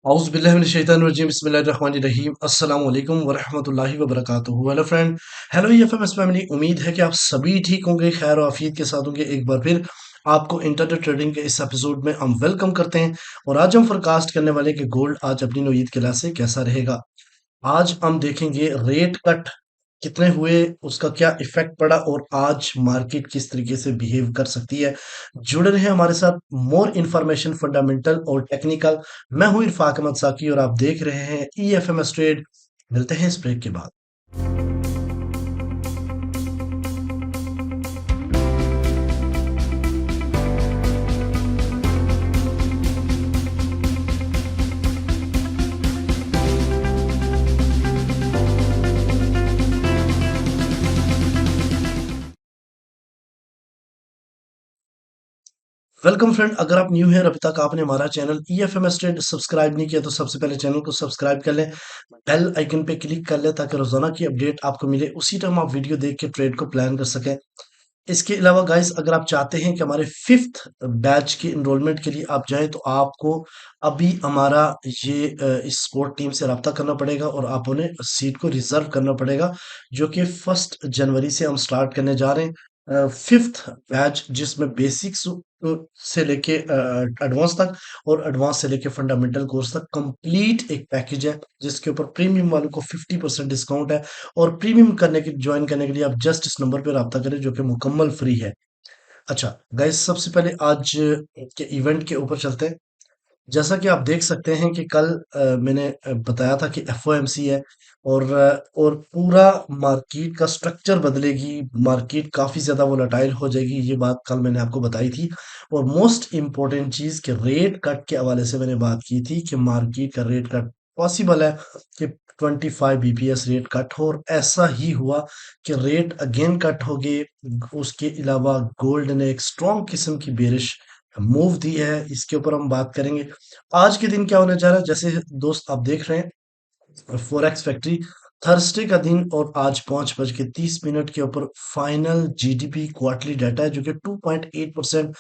औज़ुबिल्लाहिमिनश्शैतानिर्रजीम बिस्मिल्लाहिर्रहमानिर्रहीम अस्सलाम वालेकुम वरहमतुल्लाहि वबरकातुहू। Hello friend, hello EFMS family. उम्मीद है कि आप सभी ठीक होंगे, खैर और आफियत के साथ होंगे। एक बार फिर आपको इंटरनेट ट्रेडिंग के इस एपिसोड में हम वेलकम करते हैं और आज हम फोरकास्ट करने वाले कि गोल्ड आज अपनी नौईद के लिहाज से कैसा रहेगा। आज हम देखेंगे रेट कट कितने हुए, उसका क्या इफेक्ट पड़ा और आज मार्केट किस तरीके से बिहेव कर सकती है। जुड़े रहे हमारे साथ, मोर इन्फॉर्मेशन फंडामेंटल और टेक्निकल। मैं हूं इरफाक अहमद साकी और आप देख रहे हैं ईएफएमएस ट्रेड। मिलते हैं इस ब्रेक के बाद। वेलकम फ्रेंड, अगर आप न्यू हैं और अभी तक आपने हमारा चैनल ईएफएमएस ट्रेड सब्सक्राइब नहीं किया तो सबसे पहले चैनल को सब्सक्राइब कर लें, बेल आइकन पे क्लिक कर लें ताकि रोजाना की अपडेट आपको मिले, उसी टाइम आप वीडियो देख के ट्रेड को प्लान कर सकें। इसके अलावा गाइस, अगर आप चाहते हैं कि हमारे फिफ्थ बैच की इनरोलमेंट के लिए आप जाएं तो आपको अभी हमारा ये इस स्पोर्ट टीम से रब्ता करना पड़ेगा और आप उन्हें सीट को रिजर्व करना पड़ेगा, जो कि 1 जनवरी से हम स्टार्ट करने जा रहे हैं फिफ्थ बैच, जिसमें बेसिक्स से लेके एडवांस तक और एडवांस से लेके फंडामेंटल कोर्स तक कंप्लीट एक पैकेज है, जिसके ऊपर प्रीमियम वालों को 50% डिस्काउंट है। और प्रीमियम करने के ज्वाइन करने के लिए आप जस्ट इस नंबर पे राब्ता करें, जो कि मुकम्मल फ्री है। अच्छा गाइस, सबसे पहले आज के इवेंट के ऊपर चलते हैं। जैसा कि आप देख सकते हैं कि कल मैंने बताया था कि एफओएमसी है और पूरा मार्केट का स्ट्रक्चर बदलेगी, मार्केट काफी ज्यादा वोलेटाइल हो जाएगी, ये बात कल मैंने आपको बताई थी। और मोस्ट इंपॉर्टेंट चीज कि रेट कट के हवाले से मैंने बात की थी कि मार्केट का रेट कट पॉसिबल है कि 25 बीपीएस रेट कट हो, और ऐसा ही हुआ कि रेट अगेन कट हो गए। उसके अलावा गोल्ड ने एक स्ट्रॉन्ग किस्म की बेरिश मूव दी है, इसके ऊपर हम बात करेंगे। आज के दिन क्या होने जा रहा है, जैसे दोस्त आप देख रहे हैं फॉरेक्स फैक्ट्री, थर्सडे का दिन और आज 5:30 के ऊपर फाइनल जीडीपी क्वार्टरली डाटा है, जो कि 2.8%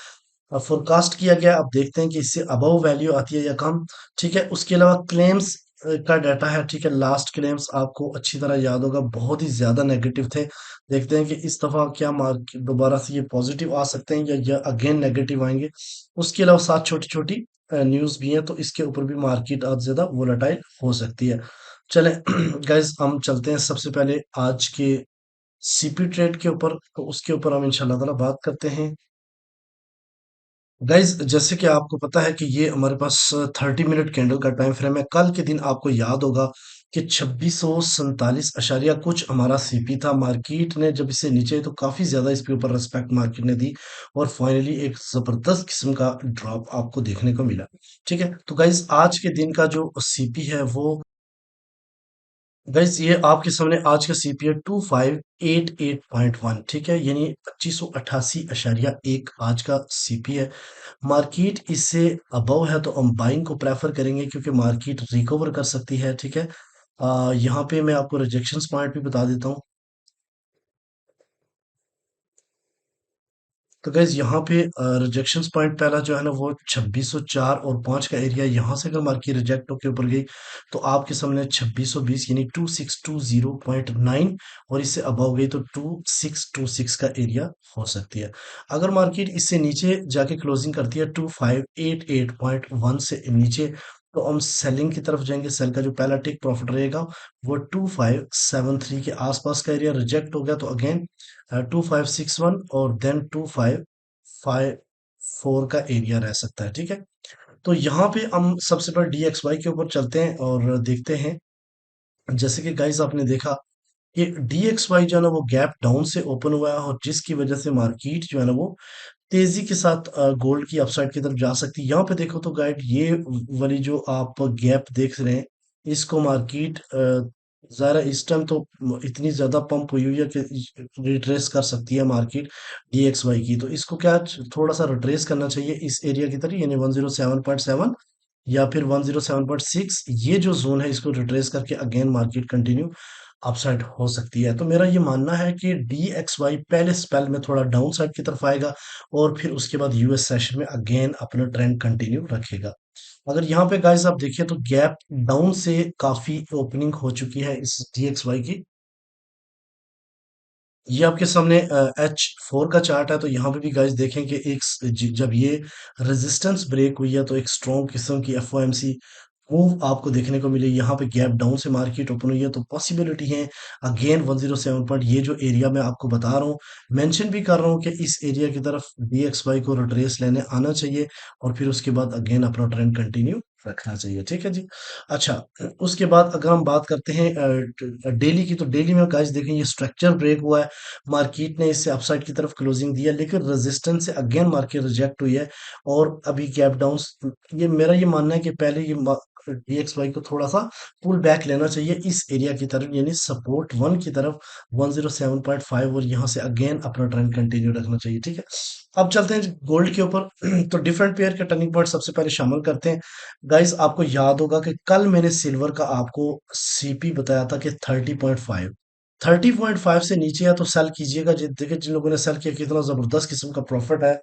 फोरकास्ट किया गया। अब देखते हैं कि इससे अबव वैल्यू आती है या कम। ठीक है, उसके अलावा क्लेम्स का डाटा है। ठीक है, लास्ट क्लेम्स आपको अच्छी तरह याद होगा, बहुत ही ज्यादा नेगेटिव थे। देखते हैं कि इस दफा क्या मार्केट दोबारा से ये पॉजिटिव आ सकते हैं या अगेन नेगेटिव आएंगे। उसके अलावा साथ छोटी छोटी न्यूज भी हैं, तो इसके ऊपर भी मार्केट आज ज्यादा वोलेटाइल हो सकती है। चलें गाइज, हम चलते हैं सबसे पहले आज के सीपी ट्रेड के ऊपर, तो उसके ऊपर हम इंशाल्लाह ताला बात करते हैं। गाइज, जैसे कि आपको पता है कि ये हमारे पास 30 मिनट कैंडल का टाइम फ्रेम है। कल के दिन आपको याद होगा कि 2647 कुछ हमारा सीपी था। मार्केट ने जब इसे नीचे तो काफी ज्यादा इसके ऊपर रिस्पेक्ट मार्केट ने दी और फाइनली एक जबरदस्त किस्म का ड्रॉप आपको देखने को मिला। ठीक है, तो गाइज आज के दिन का जो सीपी है वो, गाइस ये आपके सामने आज का सीपीआई 2588.1, ठीक है, यानी 2588.1 आज का सीपी है। मार्केट इससे अबव है तो हम बाइंग को प्रेफर करेंगे, क्योंकि मार्केट रिकवर कर सकती है। ठीक है, यहाँ पे मैं आपको रिजेक्शंस पॉइंट भी बता देता हूँ। तो गैस यहाँ पे रिजेक्शन पॉइंट पहला जो है ना वो 2604 और 5 का एरिया, यहाँ से अगर मार्केट रिजेक्ट होकर ऊपर गई तो आपके सामने 2620 यानी 2620.9, और इससे अबव गई तो 2626 का एरिया हो सकती है। अगर मार्केट इससे नीचे जाके क्लोजिंग करती है 2588.1 से नीचे, तो हम सेलिंग की तरफ जाएंगे। सेल का जो पहला टेक प्रॉफिट रहेगा वो 2573 के आसपास का एरिया। रिजेक्ट हो गया तो अगेन 2561 और देन 2554 का एरिया रह सकता है। ठीक है, तो यहाँ पे हम सबसे पहले डीएक्सवाई के ऊपर चलते हैं और देखते हैं। जैसे कि गाइस आपने देखा कि डीएक्सवाई जो है ना वो गैप डाउन से ओपन हुआ है, और जिसकी वजह से मार्केट जो है ना वो तेजी के साथ गोल्ड की अपसाइड की तरफ जा सकती है। यहाँ पे देखो तो गाइड, ये वाली जो आप गैप देख रहे हैं, इसको मार्केट ज़रा इस टाइम तो इतनी ज़्यादा पंप हुई हुई है कि रिट्रेस कर सकती है मार्केट डीएक्सवाई की। तो इसको क्या थोड़ा सा रिट्रेस करना चाहिए इस एरिया की तरफ, यानी 107.7 या फिर 107.6, ये जो जोन है इसको रिट्रेस करके अगेन मार्केट कंटिन्यू अपसाइड हो सकती है। तो मेरा ये मानना है कि DXY पहले स्पेल में थोड़ा डाउन साइड की तरफ आएगा और फिर उसके बाद यूएस सेशन में अगेन अपना ट्रेंड कंटिन्यू रखेगा। अगर यहाँ पे गाइस आप देखिए तो गैप डाउन से काफी ओपनिंग हो चुकी है इस DXY की। ये आपके सामने H4 का चार्ट है, तो यहाँ पे भी गाइस देखें कि जब ये रेजिस्टेंस ब्रेक हुई है तो एक स्ट्रॉन्ग किस्म की FOMC मूव आपको देखने को मिली। यहाँ पे गैप डाउन से मार्केट ओपन हुई है, तो पॉसिबिलिटी है अगेन 107 पॉइंट, ये जो एरिया मैं आपको बता रहा हूँ, मेंशन भी कर रहा हूँ कि इस एरिया की तरफ DXY को रिट्रेस लेने आना चाहिए और फिर उसके बाद अगेन अपना ट्रेंड कंटिन्यू रखना चाहिए। ठीक है जी। अच्छा, उसके बाद अगर हम बात करते हैं डेली की, तो डेली में गाइस देखें ये स्ट्रक्चर ब्रेक हुआ है, मार्केट ने इससे अपसाइड की तरफ क्लोजिंग दी है, लेकिन रेजिस्टेंस से अगेन मार्केट रिजेक्ट हुई है और अभी गैप डाउन। ये मेरा ये मानना है कि पहले ये DXY को थोड़ा सा पुल बैक लेना चाहिए इस एरिया की तरफ, यानी सपोर्ट वन की तरफ 107.5, और यहाँ से अगेन अपना ट्रेंड कंटिन्यू रखना चाहिए। ठीक है, अब चलते हैं गोल्ड के ऊपर। तो डिफरेंट पेयर के टर्निंग पॉइंट सबसे पहले शामिल करते हैं। गाइस आपको याद होगा कि कल मैंने सिल्वर का आपको CP बताया था कि 30.5, 30.5 से नीचे है तो सेल कीजिएगा। देखिए जिन लोगों ने सेल किया कितना जबरदस्त किस्म का प्रॉफिट है।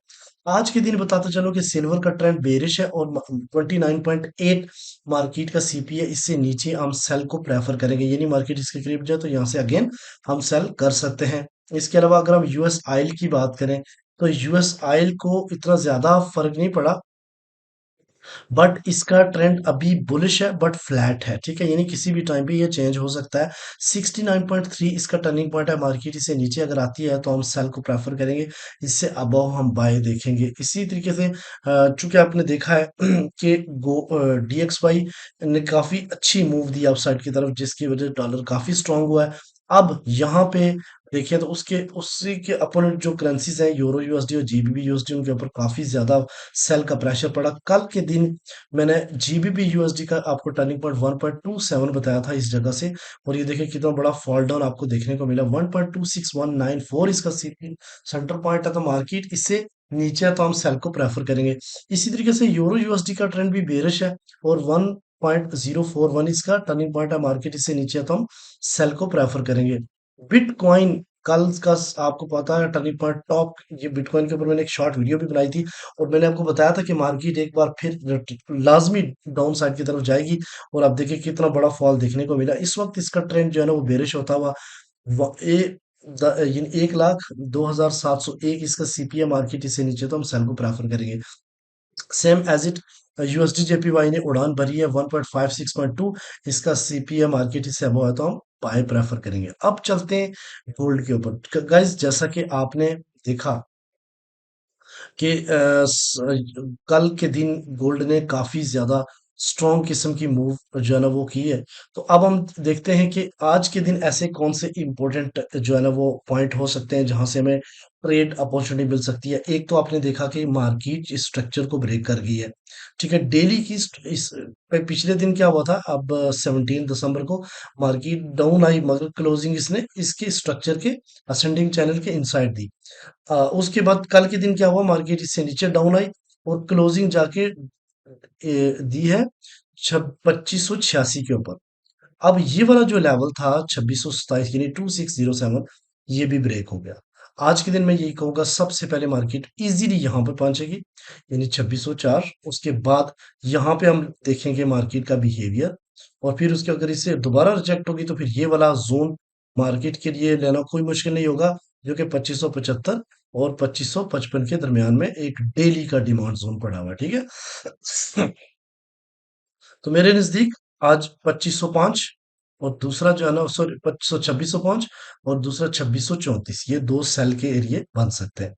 आज के दिन बताते चलो कि सिल्वर का ट्रेंड बेरिश है और 29.8 मार्केट का CP है, इससे नीचे हम सेल को प्रेफर करेंगे, यानी मार्केट इसके करीब जाए तो यहाँ से अगेन हम सेल कर सकते हैं। इसके अलावा अगर हम यूएस ऑयल की बात करें, तो यूएस ऑयल को इतना ज्यादा फर्क नहीं पड़ा, बट इसका ट्रेंड अभी बुलिश है बट फ्लैट है। ठीक है, यानी किसी भी टाइम पे ये चेंज हो सकता है। 69.3 इसका टर्निंग पॉइंट है, मार्केट इसे नीचे अगर आती है तो हम सेल को प्रेफर करेंगे, इससे अबव हम बाय देखेंगे। इसी तरीके से चूंकि आपने देखा है कि DXY ने काफी अच्छी मूव दी अपसाइड की तरफ, जिसकी वजह से डॉलर काफी स्ट्रांग हुआ है। अब यहाँ पे देखिए तो उसके उसी के अपोनेंट जो करेंसीज हैं, यूरो USD और GBP USD, उनके ऊपर काफी ज्यादा सेल का प्रेशर पड़ा। कल के दिन मैंने GBP USD का आपको टर्निंग पॉइंट 1.27 बताया था इस जगह से, और ये देखिए कितना बड़ा फॉल डाउन आपको देखने को मिला। 1.26194 इसका CP सेंटर पॉइंट है, तो मार्केट इससे नीचे है तो हम सेल को प्रेफर करेंगे। इसी तरीके से यूरो USD का ट्रेंड भी बेरिश है और 1.041 इसका टर्निंग पॉइंट है, मार्केट इससे नीचे है तो हम सेल को प्रेफर करेंगे। बिटकॉइन कल का आपको पता है टर्निंग पॉइंट टॉप, ये बिटकॉइन के ऊपर मैंने एक शॉर्ट वीडियो भी बनाई थी और मैंने आपको बताया था कि मार्केट एक बार फिर लाजमी डाउन साइड की तरफ जाएगी, और अब देखिए कितना बड़ा फॉल देखने को मिला। इस वक्त इसका ट्रेंड जो है ना वो बेरिश होता हुआ यानी 1,02,701 इसका CP है, मार्केट इससे नीचे तो हम सेल को प्रेफर करेंगे। Same as it USD JPY ने उड़ान भरी है 1.56.2 इसका CP है, मार्केट इससे अबव है तो हम बाय प्रेफर करेंगे। अब चलते हैं गोल्ड के ऊपर। गाइस जैसा कि आपने देखा कि कल के दिन गोल्ड ने काफी ज्यादा स्ट्रॉन्ग किस्म की मूव जो है ना वो की है। तो अब हम देखते हैं कि आज के दिन ऐसे कौन से इंपॉर्टेंट जो है ना वो पॉइंट हो सकते हैं जहां से हमें ट्रेड अपॉर्चुनिटी मिल सकती है। एक तो आपने देखा कि मार्केट इस स्ट्रक्चर को ब्रेक कर गई है। ठीक है, डेली की पिछले दिन क्या हुआ था, अब 17 दिसंबर को मार्केट डाउन आई, मगर क्लोजिंग इसने इसके स्ट्रक्चर के असेंडिंग चैनल के इनसाइड दी। उसके बाद कल के दिन क्या हुआ, मार्केट इससे नीचे डाउन आई और क्लोजिंग जाके दी है 2586 के ऊपर। अब ये वाला जो लेवल था 2627 यानी 2607, ये भी ब्रेक हो गया। आज के दिन मैं यही कहूंगा सबसे पहले मार्केट इजीली यहाँ पर पहुंचेगी, यानी 2604। उसके बाद यहाँ पे हम देखेंगे मार्केट का बिहेवियर, और फिर उसके अगर इससे दोबारा रिजेक्ट होगी तो फिर ये वाला जोन मार्केट के लिए लेना कोई मुश्किल नहीं होगा, जो कि 2575 और 2555 के दरमियान में एक डेली का डिमांड जोन पड़ा हुआ है। ठीक है, तो मेरे नजदीक आज 2505 और दूसरा जो है ना सॉरी 2605 और दूसरा 2634, ये दो सेल के एरिए बन सकते हैं।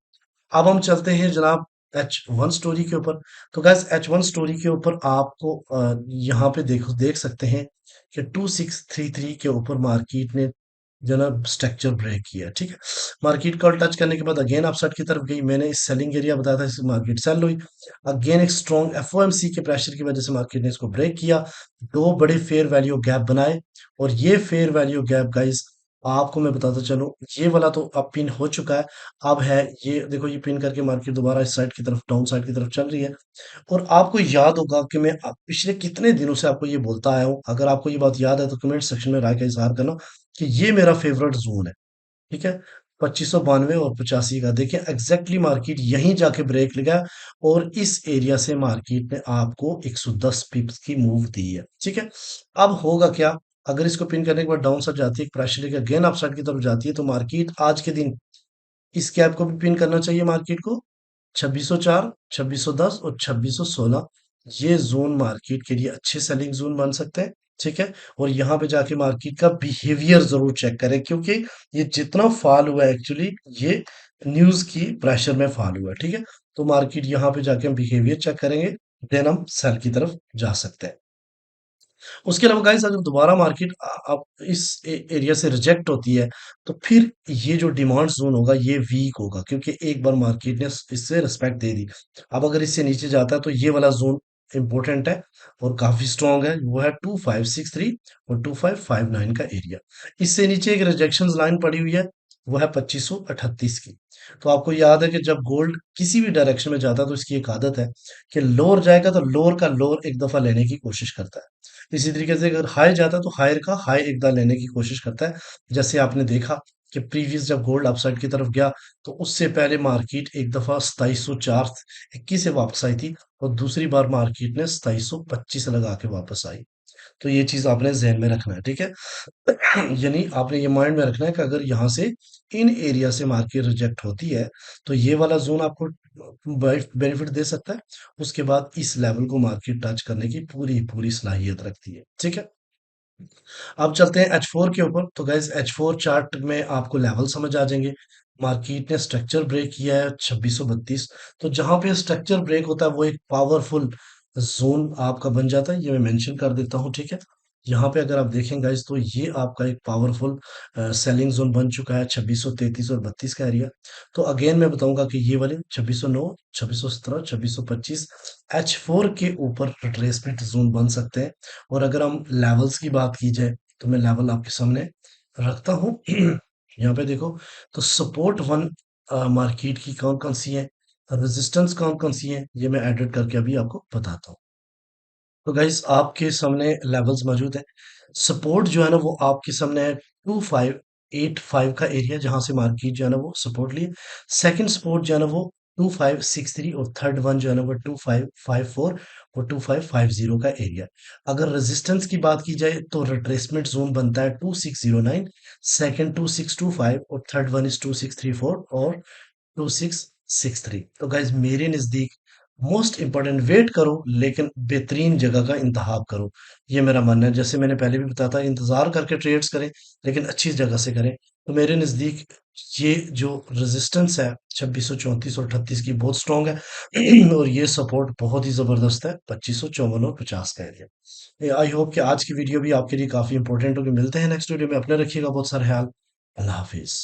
अब हम चलते हैं जनाब H1 स्टोरी के ऊपर। तो गैस H1 स्टोरी के ऊपर आपको यहाँ पे देखो देख सकते हैं कि 2633 के ऊपर मार्केट ने जनाब स्ट्रक्चर ब्रेक किया। ठीक है, मार्केट कॉल टच करने के बाद अगेन अपसाइड की तरफ गई। मैंने इस सेलिंग एरिया बताया था, इस मार्केट सेल हुई। अगेन एक स्ट्रॉन्ग FOMC के प्रेशर की वजह से मार्केट ने इसको ब्रेक किया, दो बड़े फेयर वैल्यू गैप बनाए, और ये फेयर वैल्यू गैप गाइस आपको मैं बताता चलूं, ये वाला तो अब पिन हो चुका है। अब है ये देखो, ये पिन करके मार्केट दोबारा इस साइड की तरफ डाउन साइड की तरफ चल रही है। और आपको याद होगा कि मैं पिछले कितने दिनों से आपको ये बोलता आया हूँ, अगर आपको ये बात याद है तो कमेंट सेक्शन में राय का इजहार करना कि ये मेरा फेवरेट जोन है। ठीक है, 2592 और 85 का। देखिए एग्जैक्टली मार्केट यहीं जाके ब्रेक लगा और इस एरिया से मार्केट ने आपको 110 पिप्स की मूव दी है। ठीक है, अब होगा क्या, अगर इसको पिन करने के बाद डाउन साइड जाती है, प्रेशर लेकर अगेन अप साइड की तरफ जाती है, तो मार्केट आज के दिन इस कैप को भी पिन करना चाहिए मार्केट को। 2604, 2610 और 2616 ये जोन मार्केट के लिए अच्छे सेलिंग जोन बन सकते हैं। ठीक है, और यहाँ पे जाके मार्केट का बिहेवियर जरूर चेक करें, क्योंकि ये जितना फॉल हुआ है एक्चुअली ये न्यूज की प्रेशर में फॉल हुआ है। ठीक है, तो मार्केट यहाँ पे जाके हम बिहेवियर चेक करेंगे, देन हम सेल की तरफ जा सकते हैं। उसके अलावा गाइस अगर दोबारा मार्केट अब इस एरिया से रिजेक्ट होती है, तो फिर ये जो डिमांड जोन होगा ये वीक होगा, क्योंकि एक बार मार्केट ने इससे रिस्पेक्ट दे दी। अब अगर इससे नीचे जाता है तो ये वाला जोन इंपॉर्टेंट है और काफी स्ट्रांग है, वो है 2563 और 2559 का एरिया। इससे नीचे एक रिजेक्शन लाइन पड़ी हुई है, वो है 2538 की। तो आपको याद है कि जब गोल्ड किसी भी डायरेक्शन में जाता है तो इसकी एक आदत है कि लोअर जाएगा तो लोअर का लोअर एक दफा लेने की कोशिश करता है। इसी तरीके से अगर हाई जाता है तो हायर का हाई एकदा लेने की कोशिश करता है। जैसे आपने देखा कि प्रीवियस जब गोल्ड अपसाइड की तरफ गया तो उससे पहले मार्केट एक दफा 2704 21 से वापस आई थी और दूसरी बार मार्केट ने 2725 लगा के वापस आई। तो ये चीज आपने जहन में रखना है। ठीक है, यानी आपने ये माइंड में रखना है कि अगर यहाँ से इन एरिया से मार्केट रिजेक्ट होती है तो ये वाला जोन आपको बेनिफिट दे सकता है। उसके बाद इस लेवल को मार्केट टच करने की पूरी पूरी सलाहियत रखती है। ठीक है, अब चलते हैं H4 के ऊपर। तो गाइज H4 चार्ट में आपको लेवल समझ आ जाएंगे। मार्केट ने स्ट्रक्चर ब्रेक किया है 2632। तो जहां पे स्ट्रक्चर ब्रेक होता है वो एक पावरफुल जोन आपका बन जाता है, ये मैं मेंशन कर देता हूं। ठीक है, यहाँ पे अगर आप देखें गाइज तो ये आपका एक पावरफुल सेलिंग जोन बन चुका है 2633 और 32 का एरिया। तो अगेन मैं बताऊंगा कि ये वाले 2609, 2617, 2625 H4 के ऊपर रिट्रेसमेंट जोन बन सकते हैं। और अगर हम लेवल्स की बात की जाए तो मैं लेवल आपके सामने रखता हूँ। यहाँ पे देखो, तो सपोर्ट वन मार्केट की कौन कौन सी है, रेजिस्टेंस कौन कौन सी है, ये मैं एडिट करके अभी आपको बताता हूँ। तो गाइस आपके सामने लेवल्स मौजूद है। सपोर्ट जो है ना वो आपके सामने है 2585 का एरिया, जहां से मार्केट जो है ना वो सपोर्ट लिए। सेकंड सपोर्ट जो है ना वो 2563 और थर्ड वन जो है ना वो 2554 और 2550 का एरिया। अगर रेजिस्टेंस की बात की जाए तो रिट्रेसमेंट जोन बनता है 2609, सेकंड 2625 और थर्ड वन इज 2634 और 2663। तो गाइज मेरे नजदीक मोस्ट इंपॉर्टेंट, वेट करो लेकिन बेहतरीन जगह का इंतखाब करो, ये मेरा मानना है। जैसे मैंने पहले भी बताया था, इंतजार करके ट्रेड्स करें लेकिन अच्छी जगह से करें। तो मेरे नजदीक ये जो रेजिस्टेंस है 2634 और 38 की बहुत स्ट्रांग है और ये सपोर्ट बहुत ही जबरदस्त है 2554 और 50 का एरिया। आई होप कि आज की वीडियो भी आपके लिए काफी इंपॉर्टेंट होगी। मिलते हैं नेक्स्ट वीडियो में, अपने रखिएगा बहुत सारा ख्याल। अल्लाह हाफिज।